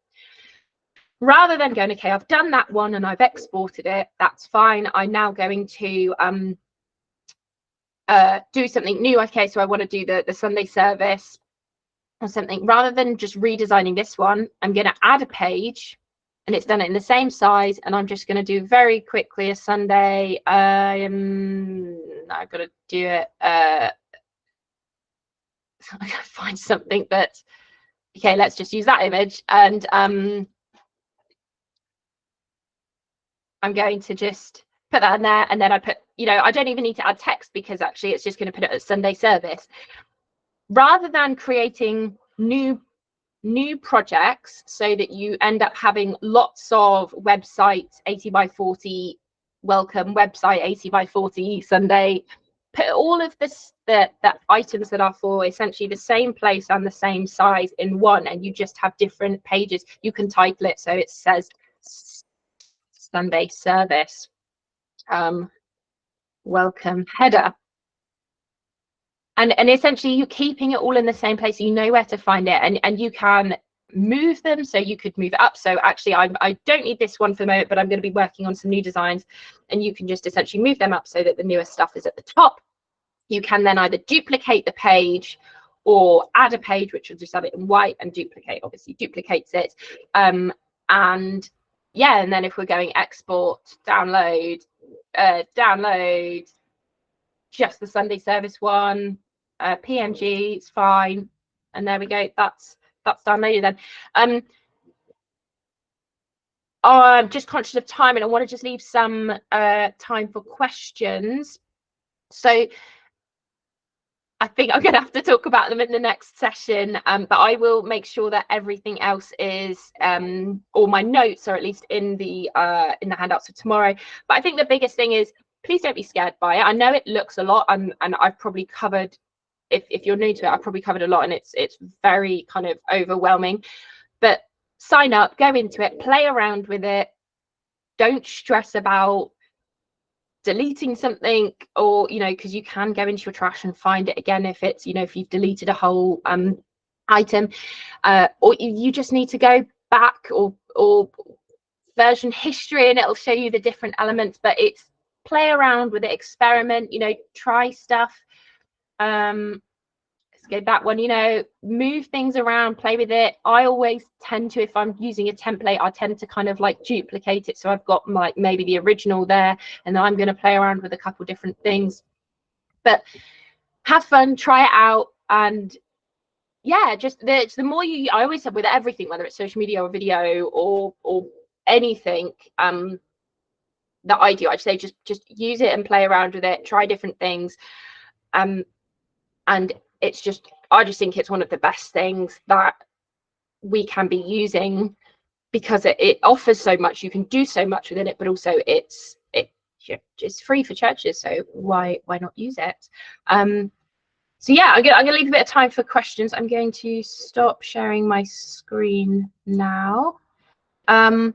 Rather than going, okay, I've done that one and I've exported it, that's fine, I'm now going to do something new. Okay, so I want to do the Sunday service or something. Rather than just redesigning this one, I'm going to add a page, and it's done it in the same size, and I'm just going to do very quickly a Sunday. I've got to do it. I gotta find something that, okay, let's just use that image, and I'm going to just put that in there, and then I put, you know, I don't even need to add text, because actually it's just going to put it at Sunday service. Rather than creating new projects so that you end up having lots of websites 80 by 40 welcome, website 80 by 40 Sunday, put all of this, the items that are for essentially the same place and the same size in one, and you just have different pages. You can title it so it says Sunday service, welcome header. And essentially you're keeping it all in the same place, you know where to find it, and you can move them, so you could move it up. So actually I don't need this one for the moment, but I'm going to be working on some new designs, and you can just essentially move them up so that the newer stuff is at the top. You can then either duplicate the page or add a page, which will just have it in white, and duplicate obviously duplicates it. And yeah, and then if we're going export, download just the Sunday service one, PNG, it's fine, and there we go, that's downloaded then. I'm just conscious of time, and I want to just leave some time for questions, so I think I'm going to have to talk about them in the next session, but I will make sure that everything else is, all my notes are at least in the handouts for tomorrow. But I think the biggest thing is, please don't be scared by it. I know it looks a lot, and I've probably covered, if you're new to it, I've probably covered a lot, and it's very kind of overwhelming. But sign up, go into it, play around with it. Don't stress about deleting something, or, you know, because you can go into your trash and find it again if it's, you know, if you've deleted a whole item, or you just need to go back or version history, and it'll show you the different elements. But it's play around with it, experiment, try stuff. Let's go back one, move things around, play with it. I always tend to, if I'm using a template, I tend to kind of like duplicate it, so I've got like maybe the original there, and then I'm going to play around with a couple different things. But have fun, try it out, and yeah, just the more I always said with everything, whether it's social media or video or anything that I do, I'd say just use it and play around with it, try different things, and it's just, I just think it's one of the best things that we can be using, because it offers so much. You can do so much within it, but also it's free for churches, so why not use it? So yeah, I'm gonna leave a bit of time for questions. I'm going to stop sharing my screen now. And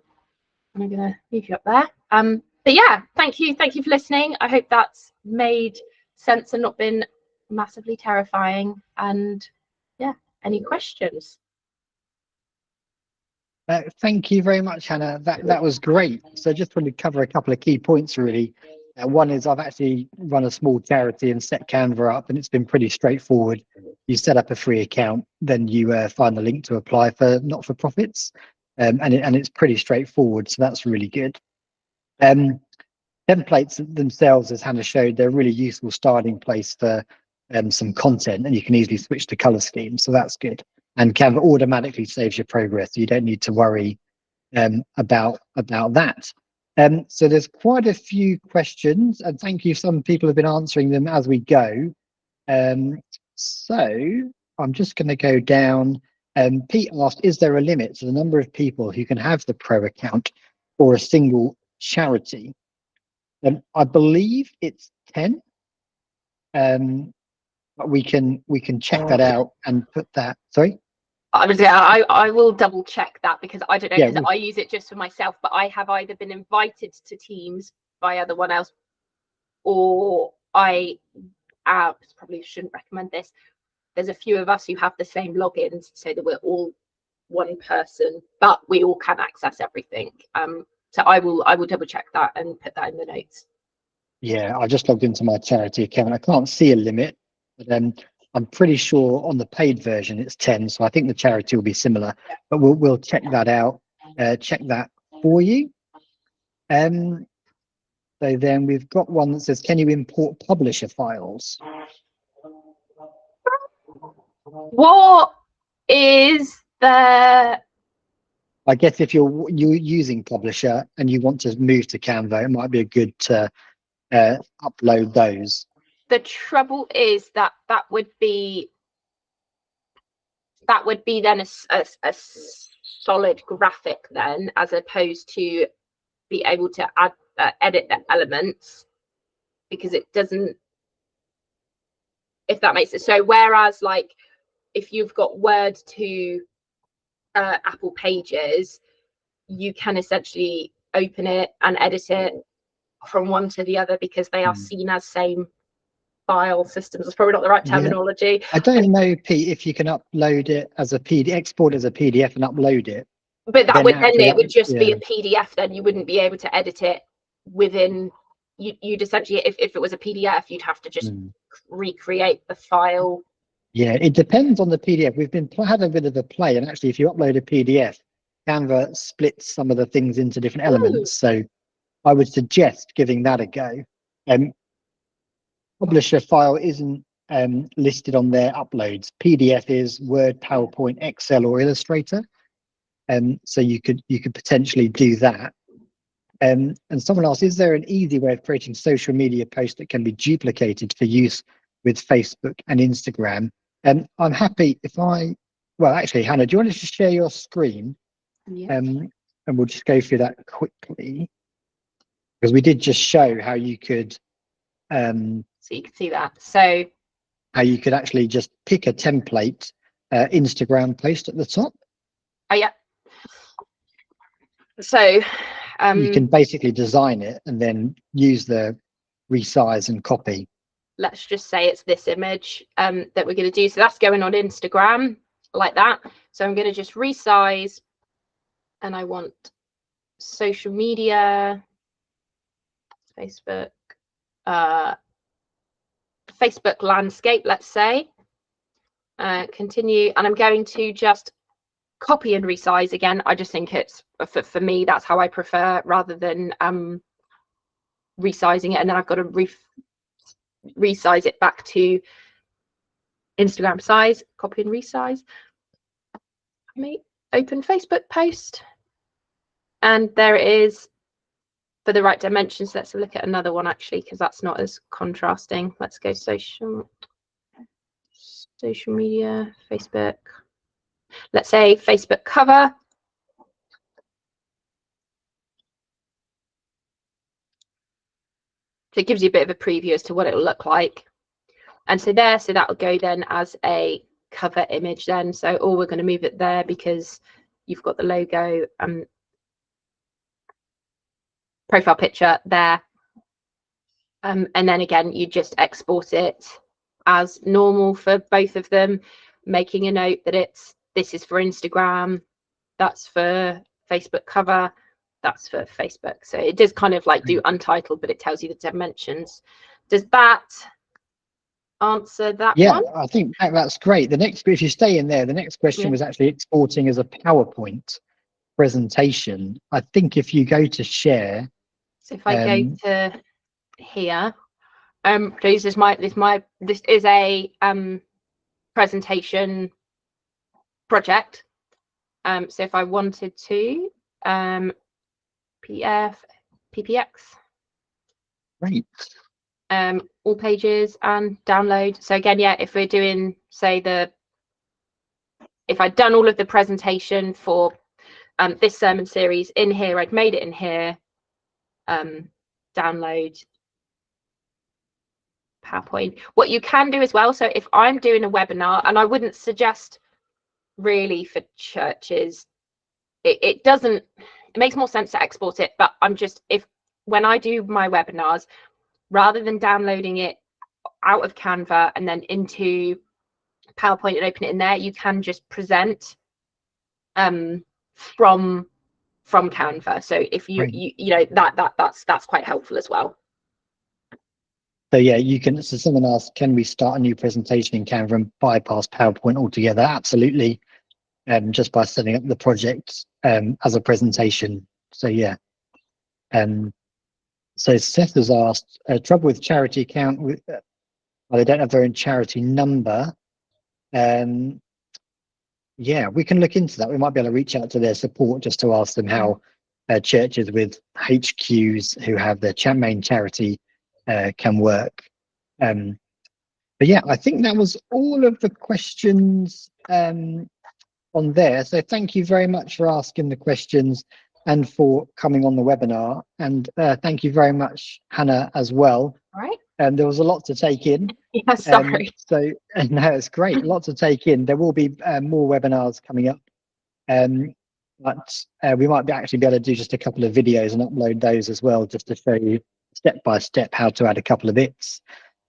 I'm gonna leave you up there. But yeah, thank you for listening. I hope that's made sense and not been massively terrifying. And yeah, any questions? Thank you very much, Hannah. That was great. So just want to cover a couple of key points, really. One is I've actually run a small charity and set Canva up, and it's been pretty straightforward. You set up a free account, then you find the link to apply for not-for-profits, and it's pretty straightforward. So that's really good. Templates themselves, as Hannah showed, they're a really useful starting place for some content, and you can easily switch to color schemes. So that's good. And Canva automatically saves your progress, so you don't need to worry about that. So there's quite a few questions, and thank you. Some people have been answering them as we go. So I'm just going to go down. Pete asked, is there a limit to the number of people who can have the pro account or a single charity? I believe it's 10. But we can check that out and put that. Sorry. I will double check that, because I don't know, because Yeah, I use it just for myself, but I have either been invited to teams by one else, or I probably shouldn't recommend this. There's a few of us who have the same logins, so that we're all one person, but we all can access everything. So I will double check that and put that in the notes. Yeah, I just logged into my charity account. I can't see a limit, but I'm pretty sure on the paid version it's 10. So I think the charity will be similar, but we'll check that out. Check that for you. So then we've got one that says, can you import publisher files? What is the... I guess if you're using Publisher and you want to move to Canva, it might be a good to upload those. The trouble is that would be then a solid graphic then, as opposed to be able to add edit the elements, because it doesn't, if that makes it so. Whereas like if you've got Word to Apple Pages, you can essentially open it and edit it from one to the other, because they are seen as same file systems. That's probably not the right terminology. I don't know, Pete, if you can upload it as a PDF, export as a PDF and upload it. But then it would just be a PDF. Then you wouldn't be able to edit it within. You'd essentially, if it was a PDF, you'd have to just recreate the file. Yeah, it depends on the PDF. We've had a bit of a play, and actually, if you upload a PDF, Canva splits some of the things into different elements. So I would suggest giving that a go. Publisher file isn't listed on their uploads. PDF is Word, PowerPoint, Excel, or Illustrator. So you could potentially do that. And someone asked, is there an easy way of creating social media posts that can be duplicated for use with Facebook and Instagram? I'm happy if well, actually, Hannah, do you want to just share your screen? Yeah. And we'll just go through that quickly, because we did just show how you could so you can see that. So how you could actually just pick a template Instagram post at the top. Oh yeah. So you can basically design it and then use the resize and copy. Let's just say it's this image that we're going to do. So that's going on Instagram. like that. So I'm going to just resize, and I want social media, Facebook, Facebook landscape, let's say. Continue, and I'm going to just copy and resize again. I just think it's for me, that's how I prefer, rather than resizing it and then I've got to resize it back to Instagram size. Copy and resize. Open Facebook post, and there it is for the right dimensions. Let's look at another one actually, because that's not as contrasting. Let's go social media, Facebook. Let's say Facebook cover. So it gives you a bit of a preview as to what it will look like. And so there, so that will go then as a cover image then. So, we're going to move it there because you've got the logo profile picture there. And then again, you just export it as normal for both of them, making a note that this is for Instagram, that's for Facebook cover, that's for Facebook. So it does kind of like do untitled, but it tells you the dimensions. Does that answer that one? Yeah, I think that's great. The next, if you stay in there, the next question was actually exporting as a PowerPoint presentation. I think if you go to share. So if I go to here, this is a presentation project. So if I wanted to PPX, right, all pages and download. So again, yeah, if we're doing, say, if I'd done all of the presentation for this sermon series in here, I'd made it in here, download PowerPoint. What you can do as well, so if I'm doing a webinar, and I wouldn't suggest really for churches, it makes more sense to export it, but when I do my webinars, rather than downloading it out of Canva and then into PowerPoint and open it in there, you can just present from Canva. So if you know that's quite helpful as well. So yeah, you can. So someone asked, can we start a new presentation in Canva and bypass PowerPoint altogether? Absolutely. Just by setting up the project as a presentation. So yeah. So Seth has asked, trouble with charity account with they don't have their own charity number. Yeah, we can look into that. We might be able to reach out to their support just to ask them how churches with HQs who have their main charity can work. But yeah, I think that was all of the questions on there. So thank you very much for asking the questions and for coming on the webinar. And thank you very much, Hannah, as well. All right. There was a lot to take in. Yeah, sorry. So no, it's great. A lot to take in. There will be more webinars coming up. But we might actually be able to do just a couple of videos and upload those as well, just to show you step by step how to add a couple of bits.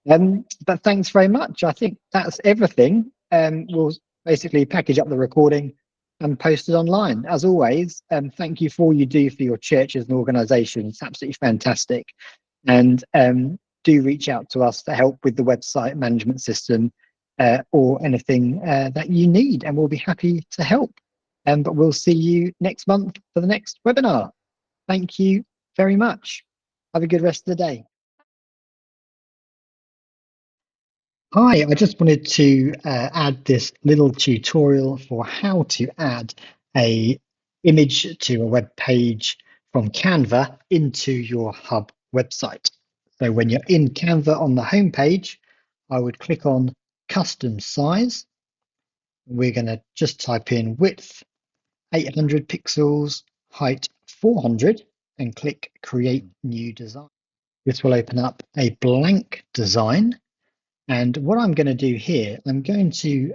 But thanks very much. I think that's everything. We'll basically package up the recording and post it online. As always, thank you for all you do for your churches and organisations. It's absolutely fantastic. And do reach out to us to help with the website management system or anything that you need, and we'll be happy to help. But we'll see you next month for the next webinar. Thank you very much. Have a good rest of the day. Hi, I just wanted to add this little tutorial for how to add a image to a web page from Canva into your Hubb website. So when you're in Canva on the home page, I would click on custom size. We're going to just type in width 800 pixels, height 400, and click create new design. This will open up a blank design. And what I'm going to do here, I'm going to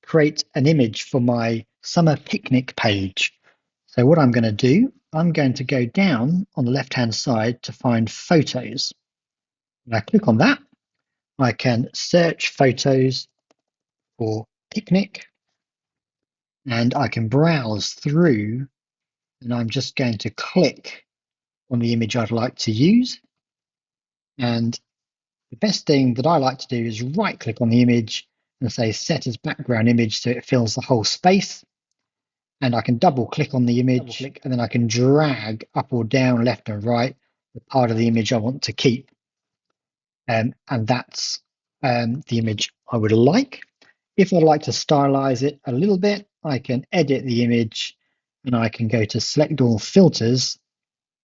create an image for my summer picnic page. So what I'm going to do, I'm going to go down on the left-hand side to find photos. When I click on that, I can search photos for picnic, and I can browse through, and I'm just going to click on the image I'd like to use. And the best thing that I like to do is right click on the image and say set as background image so it fills the whole space. And I can double click on the image and then I can drag up or down, left and right, the part of the image I want to keep. And that's the image I would like. If I'd like to stylize it a little bit, I can edit the image and I can go to select all filters.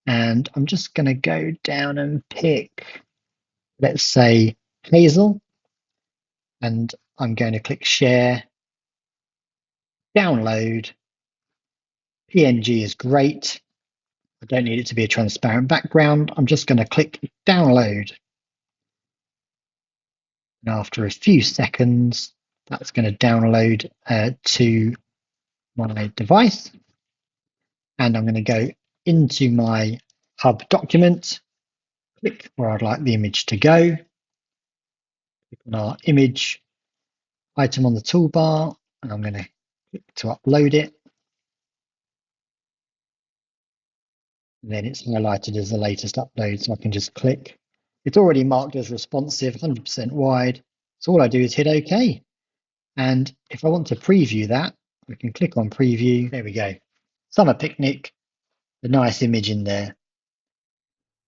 And I'm just going to go down and pick, let's say, Hazel. And I'm going to click share, download. PNG is great. I don't need it to be a transparent background. I'm just going to click download. And after a few seconds, that's going to download to my device. And I'm going to go into my Hubb document, click where I'd like the image to go, click on our image item on the toolbar, and I'm going to click to upload it. And then it's highlighted as the latest upload, so I can just click. It's already marked as responsive, 100% wide. So all I do is hit OK. And if I want to preview that, I can click on preview. There we go. Summer picnic, a nice image in there.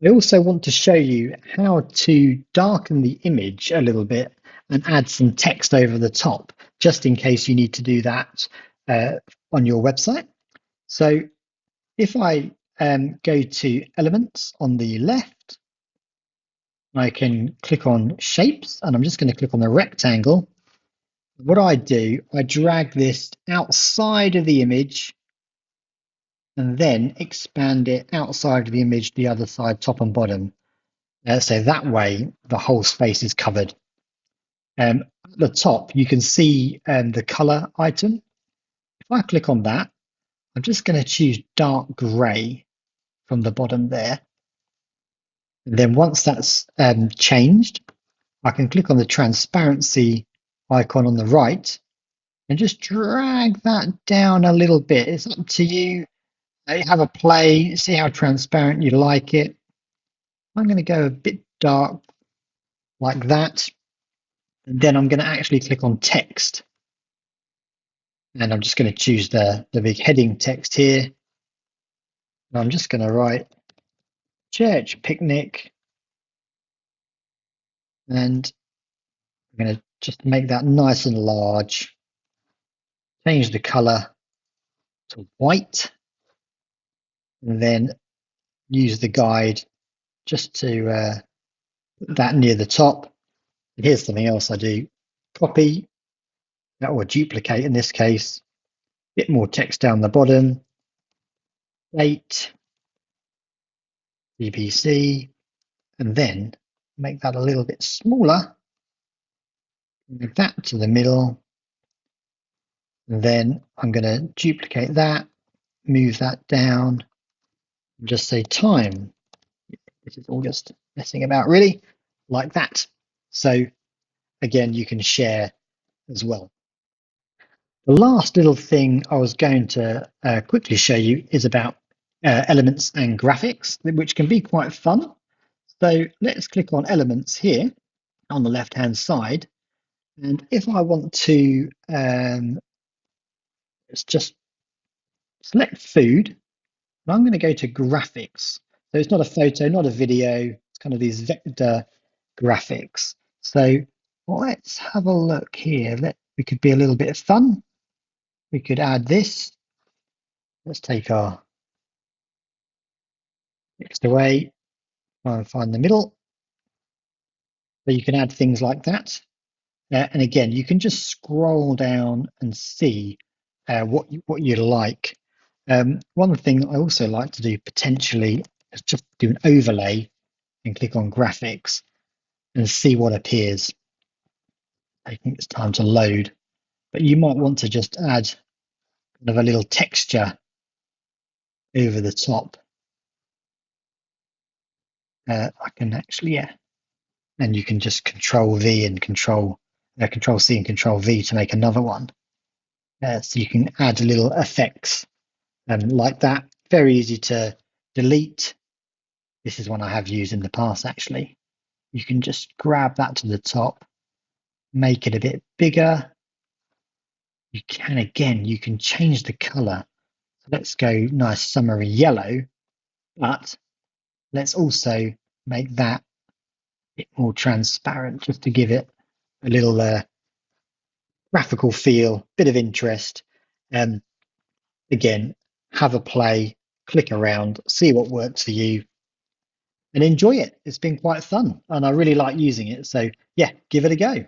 I also want to show you how to darken the image a little bit and add some text over the top, just in case you need to do that on your website. So if I go to elements on the left, I can click on shapes, and I'm just going to click on the rectangle. What I do, I drag this outside of the image and then expand it outside of the image, the other side, top and bottom. So that way the whole space is covered. At the top, you can see the color item. If I click on that, I'm just going to choose dark gray from the bottom there. And then once that's changed, I can click on the transparency icon on the right and just drag that down a little bit. It's up to you. Have a play, see how transparent you like it. I'm going to go a bit dark like that. And then I'm going to actually click on text. And I'm just going to choose the big heading text here. And I'm just going to write church picnic. And I'm going to just make that nice and large. Change the color to white. And then use the guide just to put that near the top. And here's something else I do. Copy, or duplicate in this case. Bit more text down the bottom. Date, BBC, and then make that a little bit smaller. Move that to the middle. And then I'm going to duplicate that, move that down, and just say time. This is all just messing about, really, like that. So again, you can share as well. The last little thing I was going to quickly show you is about elements and graphics, which can be quite fun. So let's click on elements here on the left hand side. And if I want to, let's just select food, and I'm going to go to graphics. So it's not a photo, not a video, it's kind of these vector graphics. So let's have a look here. We could be a little bit of fun. We could add this. Let's take our text away, try and find the middle. So you can add things like that. And again, you can just scroll down and see what you like. One thing I also like to do potentially is just do an overlay and click on graphics and see what appears. I think it's time to load, but you might want to just add kind of a little texture over the top. I can actually, yeah, and you can just Control V and Control C and Control V to make another one. So you can add little effects like that. Very easy to delete. This is one I have used in the past, actually. You can just grab that to the top, make it a bit bigger. You can, again, you can change the color. So let's go nice summery yellow, but let's also make that a bit more transparent just to give it a little graphical feel, bit of interest. Again, have a play, click around, see what works for you, and enjoy it. It's been quite fun, and I really like using it. So yeah, give it a go.